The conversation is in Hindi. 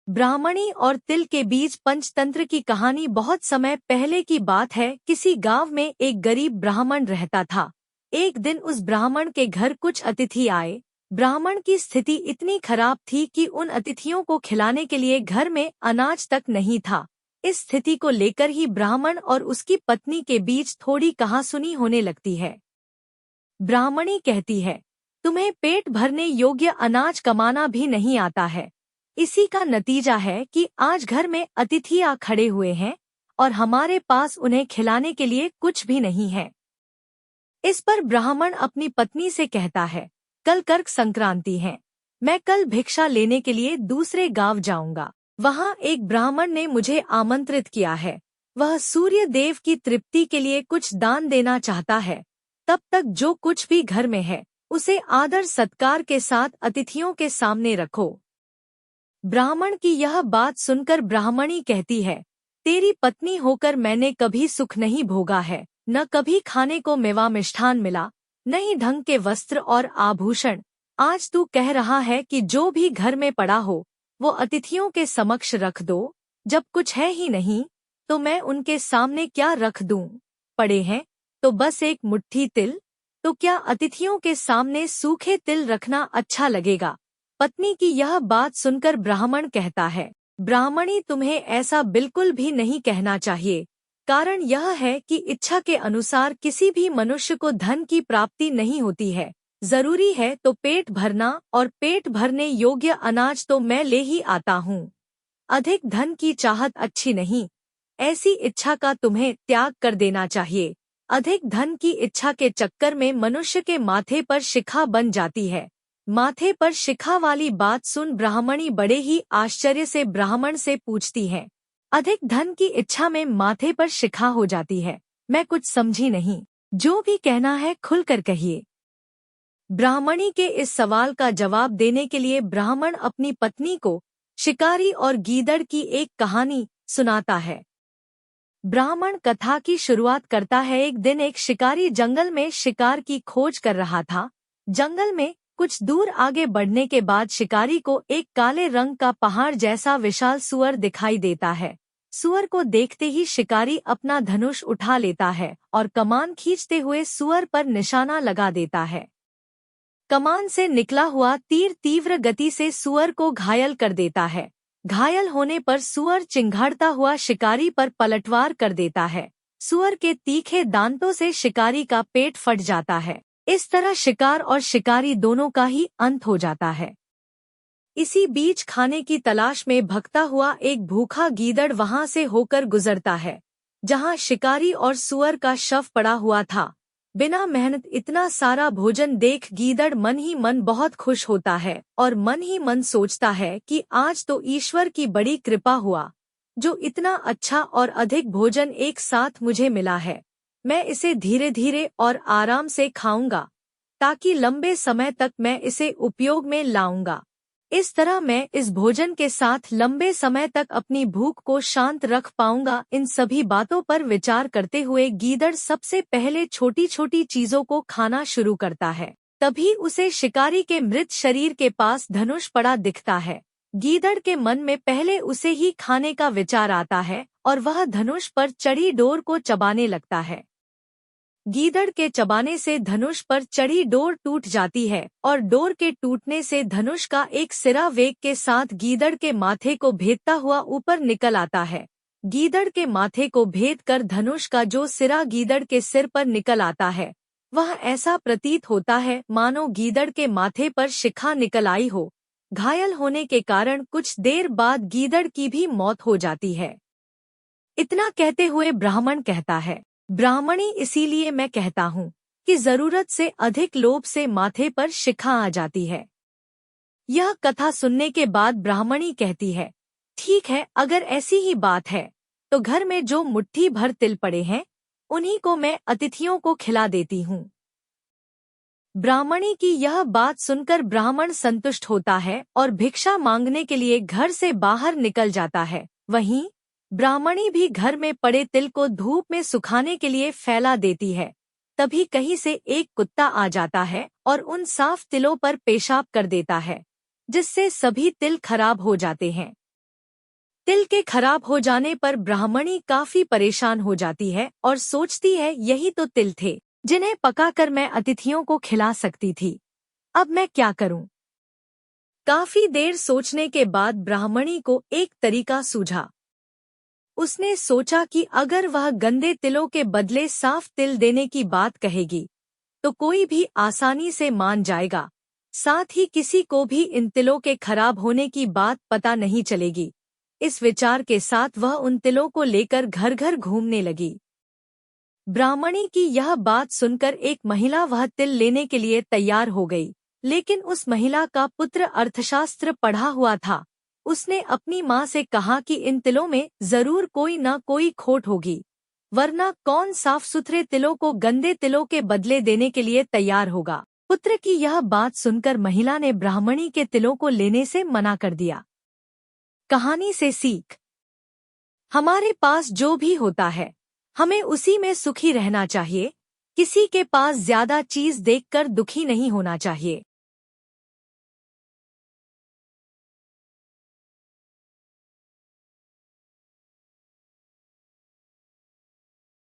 ब्राह्मणी और तिल के बीच पंचतंत्र की कहानी बहुत समय पहले की बात है। किसी गांव में एक गरीब ब्राह्मण रहता था। एक दिन उस ब्राह्मण के घर कुछ अतिथि आए। ब्राह्मण की स्थिति इतनी खराब थी कि उन अतिथियों को खिलाने के लिए घर में अनाज तक नहीं था। इस स्थिति को लेकर ही ब्राह्मण और उसकी पत्नी के बीच थोड़ी कहासुनी होने लगती है। ब्राह्मणी कहती है, तुम्हें पेट भरने योग्य अनाज कमाना भी नहीं आता है। इसी का नतीजा है कि आज घर में अतिथि आ खड़े हुए हैं और हमारे पास उन्हें खिलाने के लिए कुछ भी नहीं है। इस पर ब्राह्मण अपनी पत्नी से कहता है, कल कर्क संक्रांति है, मैं कल भिक्षा लेने के लिए दूसरे गांव जाऊंगा। वहां एक ब्राह्मण ने मुझे आमंत्रित किया है। वह सूर्य देव की तृप्ति के लिए कुछ दान देना चाहता है। तब तक जो कुछ भी घर में है उसे आदर सत्कार के साथ अतिथियों के सामने रखो। ब्राह्मण की यह बात सुनकर ब्राह्मणी कहती है, तेरी पत्नी होकर मैंने कभी सुख नहीं भोगा है। न कभी खाने को मेवा मिष्ठान मिला, न ही ढंग के वस्त्र और आभूषण। आज तू कह रहा है कि जो भी घर में पड़ा हो वो अतिथियों के समक्ष रख दो। जब कुछ है ही नहीं तो मैं उनके सामने क्या रख दूं? पड़े हैं तो बस एक मुट्ठी तिल, तो क्या अतिथियों के सामने सूखे तिल रखना अच्छा लगेगा? पत्नी की यह बात सुनकर ब्राह्मण कहता है, ब्राह्मणी तुम्हें ऐसा बिल्कुल भी नहीं कहना चाहिए। कारण यह है कि इच्छा के अनुसार किसी भी मनुष्य को धन की प्राप्ति नहीं होती है। जरूरी है तो पेट भरना, और पेट भरने योग्य अनाज तो मैं ले ही आता हूँ। अधिक धन की चाहत अच्छी नहीं। ऐसी इच्छा का तुम्हें त्याग कर देना चाहिए। अधिक धन की इच्छा के चक्कर में मनुष्य के माथे पर शिखा बन जाती है। माथे पर शिखा वाली बात सुन ब्राह्मणी बड़े ही आश्चर्य से ब्राह्मण से पूछती है, अधिक धन की इच्छा में माथे पर शिखा हो जाती है? मैं कुछ समझी नहीं। जो भी कहना है खुलकर कहिए। ब्राह्मणी के इस सवाल का जवाब देने के लिए ब्राह्मण अपनी पत्नी को शिकारी और गीदड़ की एक कहानी सुनाता है। ब्राह्मण कथा की शुरुआत करता है। एक दिन एक शिकारी जंगल में शिकार की खोज कर रहा था। जंगल में कुछ दूर आगे बढ़ने के बाद शिकारी को एक काले रंग का पहाड़ जैसा विशाल सूअर दिखाई देता है। सूअर को देखते ही शिकारी अपना धनुष उठा लेता है और कमान खींचते हुए सूअर पर निशाना लगा देता है। कमान से निकला हुआ तीर तीव्र गति से सूअर को घायल कर देता है। घायल होने पर सूअर चिंघाड़ता हुआ शिकारी पर पलटवार कर देता है। सूअर के तीखे दांतों से शिकारी का पेट फट जाता है। इस तरह शिकार और शिकारी दोनों का ही अंत हो जाता है। इसी बीच खाने की तलाश में भगता हुआ एक भूखा गीदड़ वहां से होकर गुजरता है, जहां शिकारी और सूअर का शव पड़ा हुआ था। बिना मेहनत इतना सारा भोजन देख गीदड़ मन ही मन बहुत खुश होता है और मन ही मन सोचता है कि आज तो ईश्वर की बड़ी कृपा हुआ, जो इतना अच्छा और अधिक भोजन एक साथ मुझे मिला है। मैं इसे धीरे धीरे और आराम से खाऊंगा, ताकि लंबे समय तक मैं इसे उपयोग में लाऊंगा। इस तरह मैं इस भोजन के साथ लंबे समय तक अपनी भूख को शांत रख पाऊंगा। इन सभी बातों पर विचार करते हुए गीदड़ सबसे पहले छोटी छोटी चीजों को खाना शुरू करता है। तभी उसे शिकारी के मृत शरीर के पास धनुष पड़ा दिखता है। गीदड़ के मन में पहले उसे ही खाने का विचार आता है और वह धनुष पर चढ़ी डोर को चबाने लगता है। गीदड़ के चबाने से धनुष पर चढ़ी डोर टूट जाती है और डोर के टूटने से धनुष का एक सिरा वेग के साथ गीदड़ के माथे को भेदता हुआ ऊपर निकल आता है। गीदड़ के माथे को भेद कर धनुष का जो सिरा गीदड़ के सिर पर निकल आता है, वह ऐसा प्रतीत होता है मानो गीदड़ के माथे पर शिखा निकल आई हो। घायल होने के कारण कुछ देर बाद गीदड़ की भी मौत हो जाती है। इतना कहते हुए ब्राह्मण कहता है, ब्राह्मणी, इसीलिए मैं कहता हूँ कि जरूरत से अधिक लोभ से माथे पर शिखा आ जाती है। यह कथा सुनने के बाद ब्राह्मणी कहती है, ठीक है, अगर ऐसी ही बात है तो घर में जो मुट्ठी भर तिल पड़े हैं उन्हीं को मैं अतिथियों को खिला देती हूँ। ब्राह्मणी की यह बात सुनकर ब्राह्मण संतुष्ट होता है और भिक्षा मांगने के लिए घर से बाहर निकल जाता है। वहीं ब्राह्मणी भी घर में पड़े तिल को धूप में सुखाने के लिए फैला देती है। तभी कहीं से एक कुत्ता आ जाता है और उन साफ तिलों पर पेशाब कर देता है, जिससे सभी तिल खराब हो जाते हैं। तिल के खराब हो जाने पर ब्राह्मणी काफी परेशान हो जाती है और सोचती है यही तो तिल थे जिन्हें पकाकर मैं अतिथियों को खिला सकती थी। अब मैं क्या करूं? काफी देर सोचने के बाद ब्राह्मणी को एक तरीका सूझा। उसने सोचा कि अगर वह गंदे तिलों के बदले साफ तिल देने की बात कहेगी तो कोई भी आसानी से मान जाएगा, साथ ही किसी को भी इन तिलों के खराब होने की बात पता नहीं चलेगी। इस विचार के साथ वह उन तिलों को लेकर घर घर घूमने लगी। ब्राह्मणी की यह बात सुनकर एक महिला वह तिल लेने के लिए तैयार हो गई, लेकिन उस महिला का पुत्र अर्थशास्त्र पढ़ा हुआ था। उसने अपनी माँ से कहा कि इन तिलों में जरूर कोई न कोई खोट होगी, वरना कौन साफ सुथरे तिलों को गंदे तिलों के बदले देने के लिए तैयार होगा। पुत्र की यह बात सुनकर महिला ने ब्राह्मणी के तिलों को लेने से मना कर दिया। कहानी से सीख। हमारे पास जो भी होता है हमें उसी में सुखी रहना चाहिए। किसी के पास ज्यादा चीज देखकर दुखी नहीं होना चाहिए।